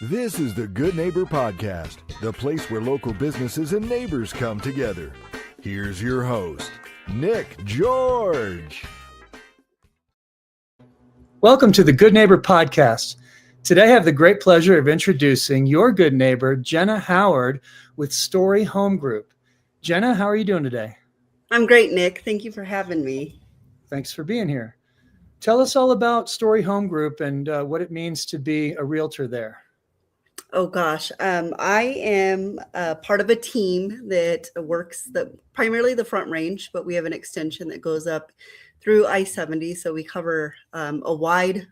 This is the Good Neighbor Podcast, the place where local businesses and neighbors come together. Here's your host, Nick George. Welcome to the Good Neighbor Podcast. Today I have the great pleasure of introducing your good neighbor, Jenna Howard with Story Home Group. Jenna, how are you doing today? I'm great, Nick. Thank you for having me. Thanks for being here. Tell us all about Story Home Group and what it means to be a realtor there. Oh gosh, I am part of a team that works primarily the Front Range, but we have an extension that goes up through I-70. So we cover a wide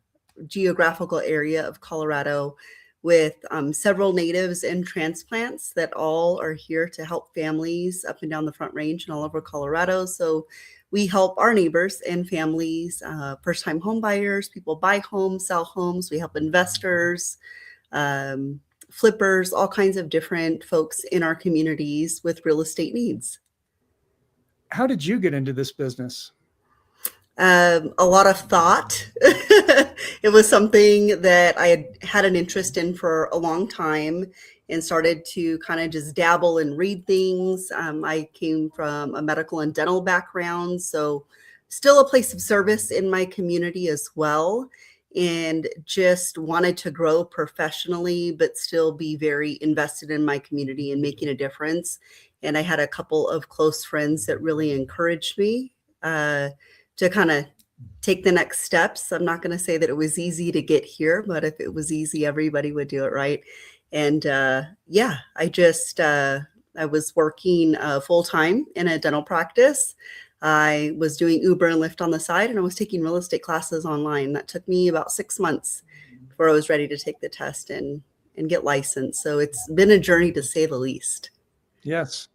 geographical area of Colorado with several natives and transplants that all are here to help families up and down the Front Range and all over Colorado. So we help our neighbors and families, first-time home buyers, people buy homes, sell homes. We help investors, flippers, all kinds of different folks in our communities with real estate needs. How did you get into this business? A lot of thought. It was something that I had an interest in for a long time and started to kind of just dabble and read things. I came from a medical and dental background, so still a place of service in my community as well. And just wanted to grow professionally, but still be very invested in my community and making a difference. And I had a couple of close friends that really encouraged me to kind of take the next steps. I'm not going to say that it was easy to get here, but if it was easy, everybody would do it, right? And I was working full-time in a dental practice. I was doing Uber and Lyft on the side, and I was taking real estate classes online. That took me about 6 months before I was ready to take the test and get licensed. So it's been a journey, to say the least. Yes.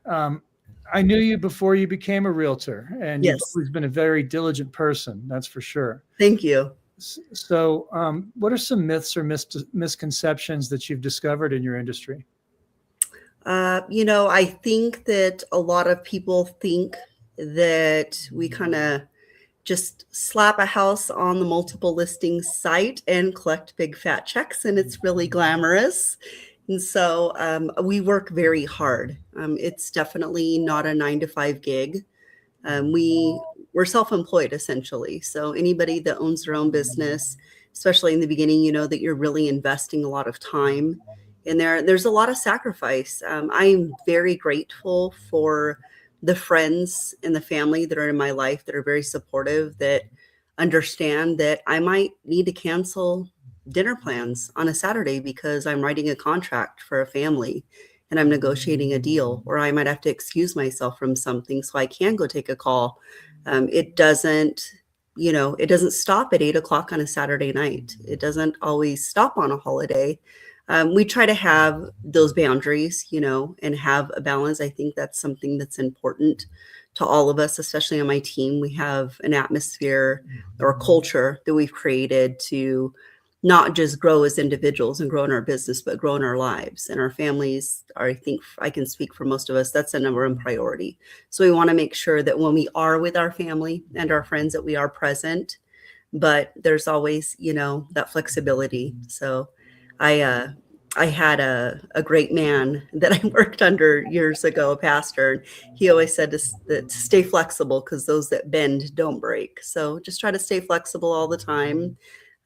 I knew you before you became a realtor, and Yes. You've always been a very diligent person, that's for sure. Thank you. So what are some myths or misconceptions that you've discovered in your industry? I think that a lot of people think that we kind of just slap a house on the multiple listings site and collect big fat checks, and it's really glamorous. And so we work very hard. It's definitely not a 9-to-5 gig. We're self-employed essentially. So anybody that owns their own business, especially in the beginning, that you're really investing a lot of time in there. There's a lot of sacrifice. I'm very grateful for the friends and the family that are in my life that are very supportive, that understand that I might need to cancel dinner plans on a Saturday because I'm writing a contract for a family and I'm negotiating a deal, or I might have to excuse myself from something so I can go take a call. It doesn't stop at 8 o'clock on a Saturday night. It doesn't always stop on a holiday. We try to have those boundaries, and have a balance. I think that's something that's important to all of us, especially on my team. We have an atmosphere or a culture that we've created to not just grow as individuals and grow in our business, but grow in our lives and our families. I think I can speak for most of us. That's the number one priority. So we want to make sure that when we are with our family and our friends, that we are present, but there's always, that flexibility. So I had a great man that I worked under years ago, a pastor. He always said to stay flexible because those that bend don't break. So just try to stay flexible all the time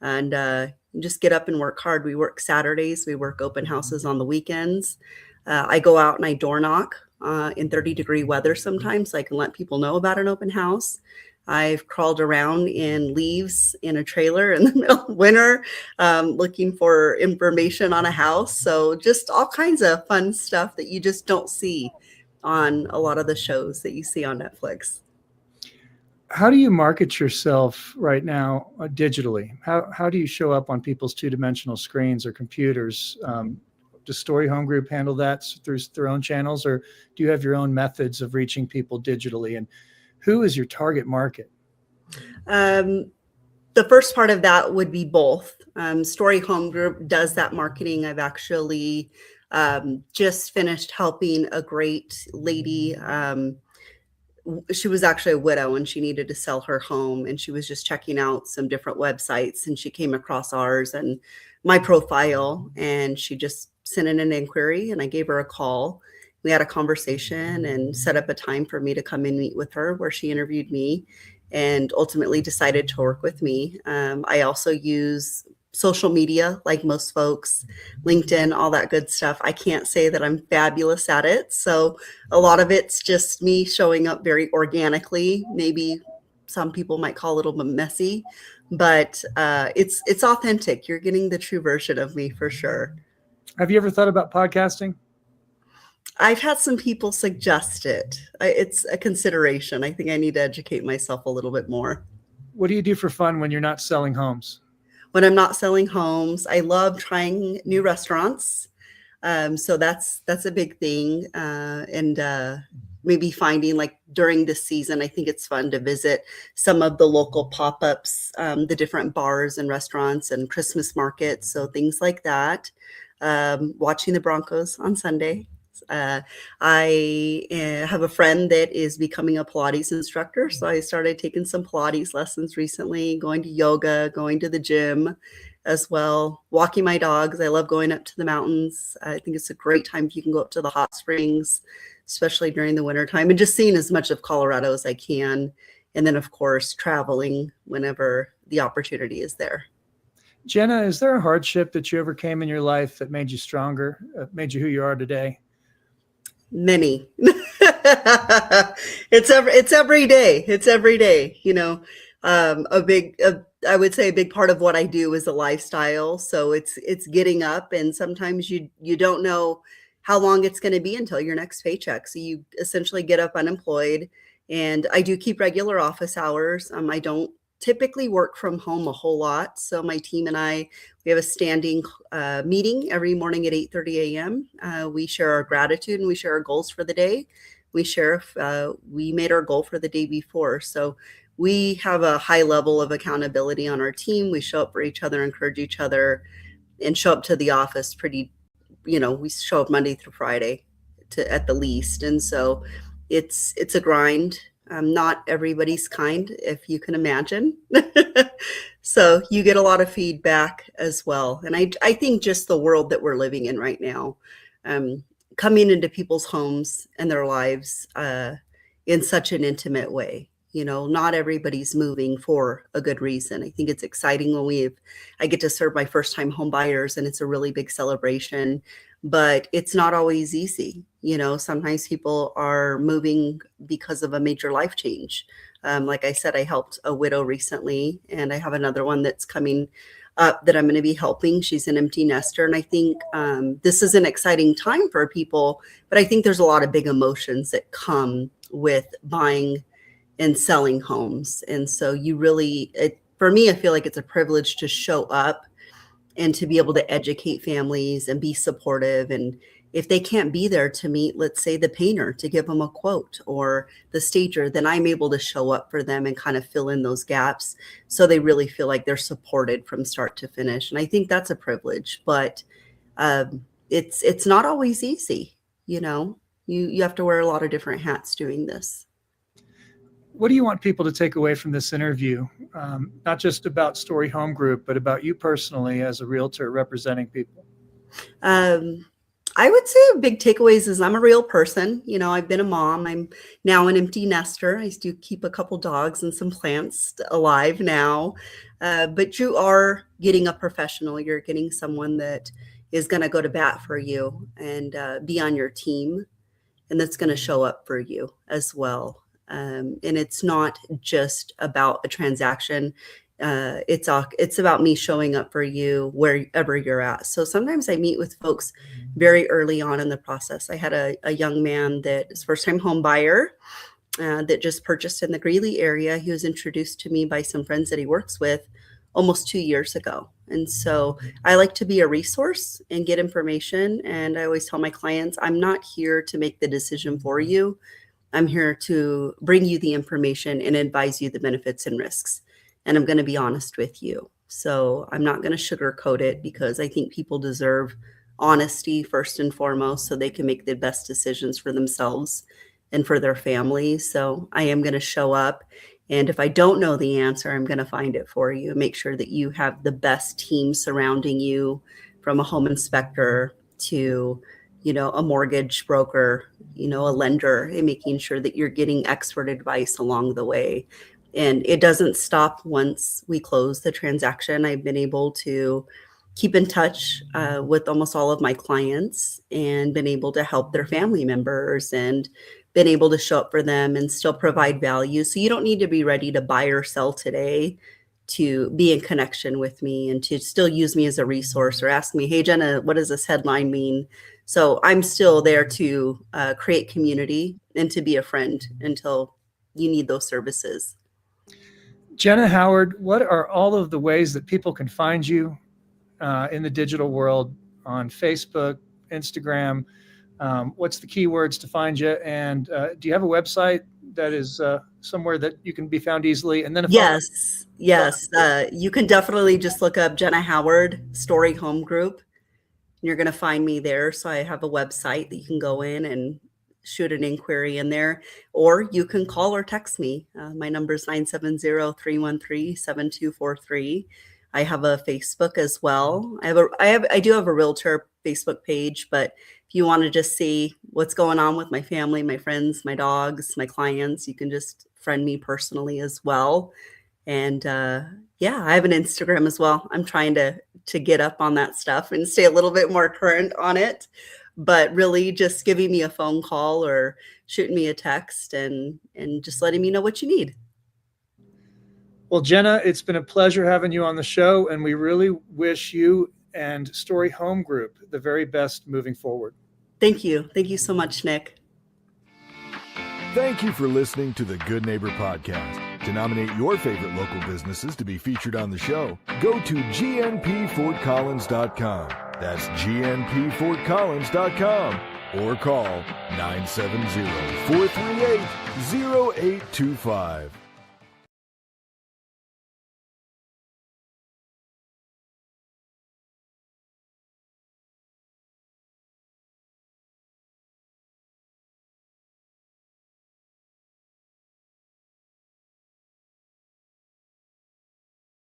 and just get up and work hard. We work Saturdays. We work open houses on the weekends. I go out and I door knock in 30-degree weather sometimes so I can let people know about an open house. I've crawled around in leaves in a trailer in the middle of winter looking for information on a house. So just all kinds of fun stuff that you just don't see on a lot of the shows that you see on Netflix. How do you market yourself right now digitally? How do you show up on people's two-dimensional screens or computers? Does Story Home Group handle that through their own channels, or do you have your own methods of reaching people digitally? And who is your target market? The first part of that would be both. Story Home Group does that marketing. I've actually just finished helping a great lady she was actually a widow and she needed to sell her home, and she was just checking out some different websites, and she came across ours and my profile, and she just sent in an inquiry, and I gave her a call. We had a conversation and set up a time for me to come and meet with her, where she interviewed me and ultimately decided to work with me. I also use social media like most folks, LinkedIn, all that good stuff. I can't say that I'm fabulous at it. So a lot of it's just me showing up very organically. Maybe some people might call it a little bit messy, but it's authentic. You're getting the true version of me for sure. Have you ever thought about podcasting? I've had some people suggest it. It's a consideration. I think I need to educate myself a little bit more. What do you do for fun when you're not selling homes? When I'm not selling homes, I love trying new restaurants. So that's a big thing. And maybe finding, like during this season, I think it's fun to visit some of the local pop-ups, the different bars and restaurants and Christmas markets. So things like that. Watching the Broncos on Sunday. I have a friend that is becoming a Pilates instructor. So I started taking some Pilates lessons recently, going to yoga, going to the gym as well, walking my dogs. I love going up to the mountains. I think it's a great time if you can go up to the hot springs, especially during the winter time, and just seeing as much of Colorado as I can. And then, of course, traveling whenever the opportunity is there. Jenna, is there a hardship that you overcame in your life that made you stronger, made you who you are today? Many. It's every day. It's every day. You know, I would say a big part of what I do is a lifestyle. So it's getting up, and sometimes you don't know how long it's going to be until your next paycheck. So you essentially get up unemployed, and I do keep regular office hours. I don't typically work from home a whole lot. So my team and I, we have a standing meeting every morning at 8:30 a.m. We share our gratitude and we share our goals for the day. We share if we made our goal for the day before. So we have a high level of accountability on our team. We show up for each other, encourage each other, and show up to the office pretty, we show up Monday through Friday at the least. And so it's a grind. Not everybody's kind, if you can imagine. So you get a lot of feedback as well. And I think just the world that we're living in right now, coming into people's homes and their lives in such an intimate way. Not everybody's moving for a good reason. I think it's exciting when I get to serve my first time home buyers, and it's a really big celebration, but it's not always easy. Sometimes people are moving because of a major life change. Like I said, I helped a widow recently, and I have another one that's coming up that I'm going to be helping. She's an empty nester. And I think this is an exciting time for people, but I think there's a lot of big emotions that come with buying and selling homes. And so for me, I feel like it's a privilege to show up and to be able to educate families and be supportive. And if they can't be there to meet, let's say, the painter to give them a quote, or the stager, then I'm able to show up for them and kind of fill in those gaps so they really feel like they're supported from start to finish. And I think that's a privilege, but it's not always easy. You have to wear a lot of different hats doing this. What do you want people to take away from this interview? Not just about Story Home Group, but about you personally as a realtor representing people. I would say a big takeaways is I'm a real person. I've been a mom. I'm now an empty nester. I do keep a couple dogs and some plants alive now. But you are getting a professional. You're getting someone that is going to go to bat for you and be on your team, and that's going to show up for you as well. And it's not just about a transaction. It's about me showing up for you wherever you're at. So sometimes I meet with folks very early on in the process. I had a young man that is first-time home buyer that just purchased in the Greeley area. He was introduced to me by some friends that he works with almost 2 years ago. And so I like to be a resource and get information. And I always tell my clients, I'm not here to make the decision for you. I'm here to bring you the information and advise you the benefits and risks. And I'm going to be honest with you. So I'm not going to sugarcoat it, because I think people deserve honesty first and foremost so they can make the best decisions for themselves and for their families. So I am going to show up. And if I don't know the answer, I'm going to find it for you. Make sure that you have the best team surrounding you, from a home inspector to, a mortgage broker, a lender, and making sure that you're getting expert advice along the way. And it doesn't stop once we close the transaction. I've been able to keep in touch with almost all of my clients and been able to help their family members and been able to show up for them and still provide value. So you don't need to be ready to buy or sell today to be in connection with me and to still use me as a resource or ask me, hey, Jenna, what does this headline mean? So I'm still there to create community and to be a friend until you need those services. Jenna Howard, what are all of the ways that people can find you in the digital world, on Facebook, Instagram? What's the keywords to find you? And do you have a website that is somewhere that you can be found easily? And then Yes. You can definitely just look up Jenna Howard Story Home Group. And you're going to find me there. So I have a website that you can go in and shoot an inquiry in there, or you can call or text me. My number is 970-313-7243. I have a Facebook as well. I do have a realtor Facebook page, but if you want to just see what's going on with my family, my friends, my dogs, my clients, you can just friend me personally as well. And I have an Instagram as well. I'm trying to get up on that stuff and stay a little bit more current on it. But really just giving me a phone call or shooting me a text and just letting me know what you need. Well, Jenna, it's been a pleasure having you on the show, and we really wish you and Story Home Group the very best moving forward. Thank you. Thank you so much, Nick. Thank you for listening to the Good Neighbor Podcast. To nominate your favorite local businesses to be featured on the show, go to gnpfortcollins.com. That's gnpfortcollins.com or call 970-438-0825.